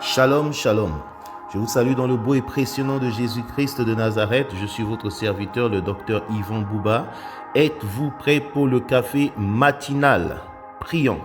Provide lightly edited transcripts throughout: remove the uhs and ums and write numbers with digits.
Shalom, shalom. Je vous salue dans le beau et précieux nom de Jésus-Christ de Nazareth. Je suis votre serviteur, le docteur Yvon Bouba. Êtes-vous prêts pour le café matinal? Prions.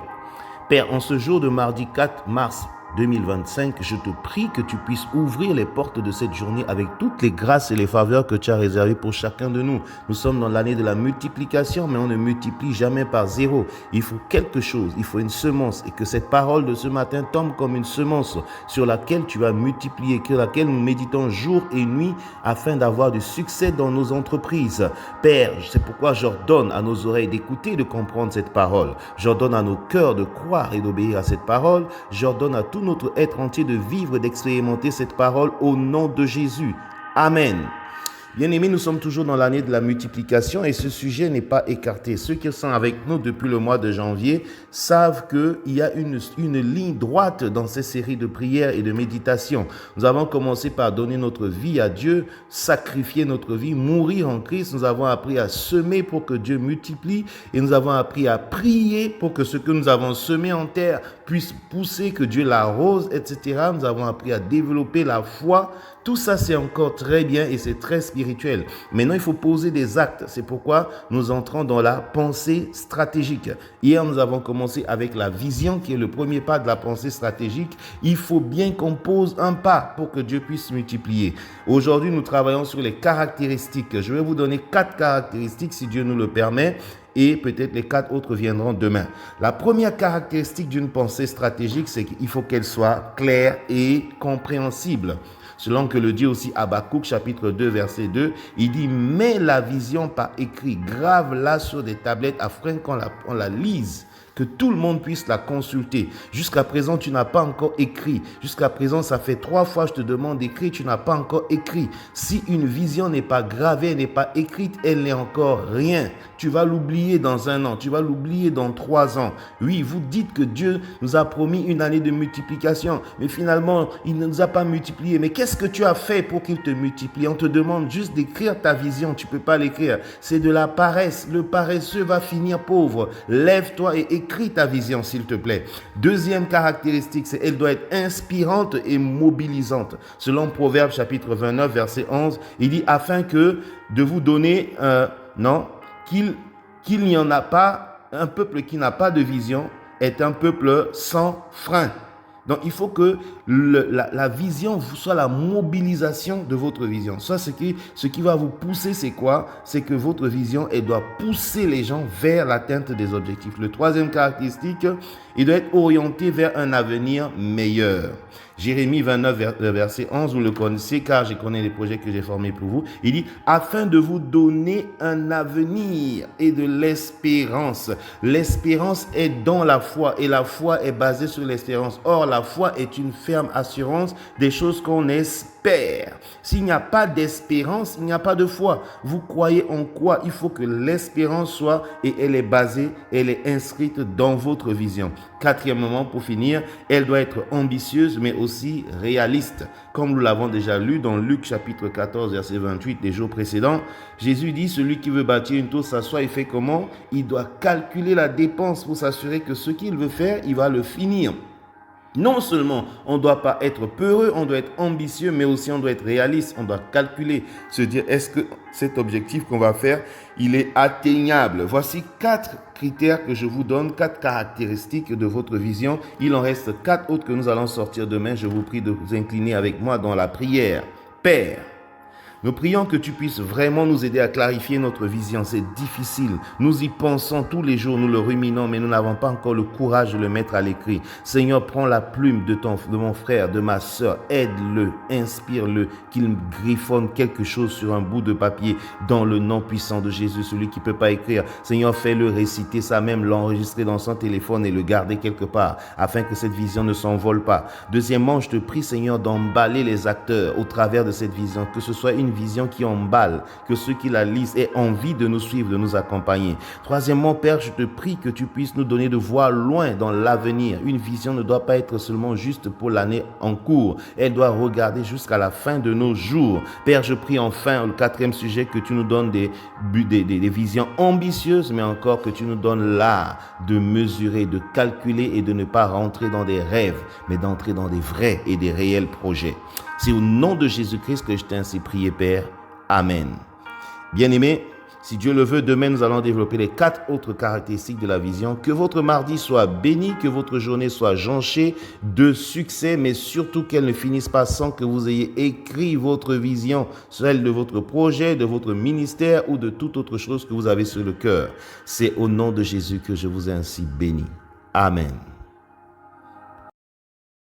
Père, en ce jour de mardi 4 mars 2025, je te prie que tu puisses ouvrir les portes de cette journée avec toutes les grâces et les faveurs que tu as réservées pour chacun de nous. Nous sommes dans l'année de la multiplication, mais on ne multiplie jamais par zéro. Il faut quelque chose, il faut une semence, et que cette parole de ce matin tombe comme une semence sur laquelle tu vas multiplier, sur laquelle nous méditons jour et nuit afin d'avoir du succès dans nos entreprises. Père, c'est pourquoi j'ordonne à nos oreilles d'écouter et de comprendre cette parole. J'ordonne à nos cœurs de croire et d'obéir à cette parole. J'ordonne à tout notre être entier de vivre et d'expérimenter cette parole au nom de Jésus. Amen. Bien-aimés, nous sommes toujours dans l'année de la multiplication et ce sujet n'est pas écarté. Ceux qui sont avec nous depuis le mois de janvier savent qu'il y a une ligne droite dans ces séries de prières et de méditations. Nous avons commencé par donner notre vie à Dieu, sacrifier notre vie, mourir en Christ. Nous avons appris à semer pour que Dieu multiplie et nous avons appris à prier pour que ce que nous avons semé en terre puisse pousser, que Dieu l'arrose, etc. Nous avons appris à développer la foi. Tout ça, c'est encore très bien et c'est très spirituel. Maintenant, il faut poser des actes. C'est pourquoi nous entrons dans la pensée stratégique. Hier, nous avons commencé avec la vision qui est le premier pas de la pensée stratégique. Il faut bien qu'on pose un pas pour que Dieu puisse multiplier. Aujourd'hui, nous travaillons sur les caractéristiques. Je vais vous donner 4 caractéristiques si Dieu nous le permet. Et peut-être les 4 autres viendront demain. La première caractéristique d'une pensée stratégique, c'est qu'il faut qu'elle soit claire et compréhensible. Selon que le dit aussi Habakkuk, chapitre 2, verset 2, il dit « Mets la vision par écrit, grave-la sur des tablettes afin qu'on la lise. » Que tout le monde puisse la consulter. Jusqu'à présent, tu n'as pas encore écrit. Jusqu'à présent, ça fait 3 fois que je te demande d'écrire, tu n'as pas encore écrit. Si une vision n'est pas gravée, n'est pas écrite, elle n'est encore rien. Tu vas l'oublier dans 1 an, tu vas l'oublier dans 3 ans. Oui, vous dites que Dieu nous a promis une année de multiplication, mais finalement, il ne nous a pas multiplié. Mais qu'est-ce que tu as fait pour qu'il te multiplie? On te demande juste d'écrire ta vision, tu ne peux pas l'écrire. C'est de la paresse. Le paresseux va finir pauvre. Lève-toi et écris ta vision, s'il te plaît. Deuxième caractéristique, c'est qu'elle doit être inspirante et mobilisante. Selon Proverbes chapitre 29, verset 11, il dit « Afin que de vous donner, qu'il n'y en a pas, un peuple qui n'a pas de vision est un peuple sans frein. » Donc, il faut que la vision soit la mobilisation de votre vision. Ça, ce qui va vous pousser, c'est quoi? C'est que votre vision, elle doit pousser les gens vers l'atteinte des objectifs. Le troisième caractéristique, il doit être orienté vers un avenir meilleur. Jérémie 29, verset 11, vous le connaissez, car je connais les projets que j'ai formés pour vous. Il dit, afin de vous donner un avenir et de l'espérance. L'espérance est dans la foi et la foi est basée sur l'espérance. Or, la foi est une ferme assurance des choses qu'on espère. S'il n'y a pas d'espérance, il n'y a pas de foi. Vous croyez en quoi? Il faut que l'espérance soit, et elle est basée, elle est inscrite dans votre vision. Quatrièmement, pour finir, elle doit être ambitieuse, mais aussi réaliste. Comme nous l'avons déjà lu dans Luc chapitre 14, verset 28 des jours précédents, Jésus dit, celui qui veut bâtir une tour s'assoit et fait comment? Il doit calculer la dépense pour s'assurer que ce qu'il veut faire, il va le finir. Non seulement on ne doit pas être peureux, on doit être ambitieux, mais aussi on doit être réaliste. On doit calculer, se dire est-ce que cet objectif qu'on va faire, il est atteignable. Voici 4 critères que je vous donne, 4 caractéristiques de votre vision. Il en reste 4 autres que nous allons sortir demain. Je vous prie de vous incliner avec moi dans la prière. Père, nous prions que tu puisses vraiment nous aider à clarifier notre vision. C'est difficile. Nous y pensons tous les jours, nous le ruminons, mais nous n'avons pas encore le courage de le mettre à l'écrit. Seigneur, prends la plume de mon frère, de ma sœur. Aide-le, inspire-le, qu'il griffonne quelque chose sur un bout de papier dans le nom puissant de Jésus, celui qui ne peut pas écrire. Seigneur, fais-le réciter ça même, l'enregistrer dans son téléphone et le garder quelque part, afin que cette vision ne s'envole pas. Deuxièmement, je te prie, Seigneur, d'emballer les acteurs au travers de cette vision, que ce soit une une vision qui emballe, que ceux qui la lisent aient envie de nous suivre, de nous accompagner. Troisièmement, Père, je te prie que tu puisses nous donner de voir loin dans l'avenir. Une vision ne doit pas être seulement juste pour l'année en cours. Elle doit regarder jusqu'à la fin de nos jours. Père, je prie enfin, le quatrième sujet, que tu nous donnes des visions ambitieuses, mais encore que tu nous donnes l'art de mesurer, de calculer et de ne pas rentrer dans des rêves, mais d'entrer dans des vrais et des réels projets. C'est au nom de Jésus-Christ que je t'ai ainsi prié, Père. Amen. Bien-aimés, si Dieu le veut, demain nous allons développer les 4 autres caractéristiques de la vision. Que votre mardi soit béni, que votre journée soit jonchée de succès, mais surtout qu'elle ne finisse pas sans que vous ayez écrit votre vision, celle de votre projet, de votre ministère ou de toute autre chose que vous avez sur le cœur. C'est au nom de Jésus que je vous ai ainsi béni. Amen.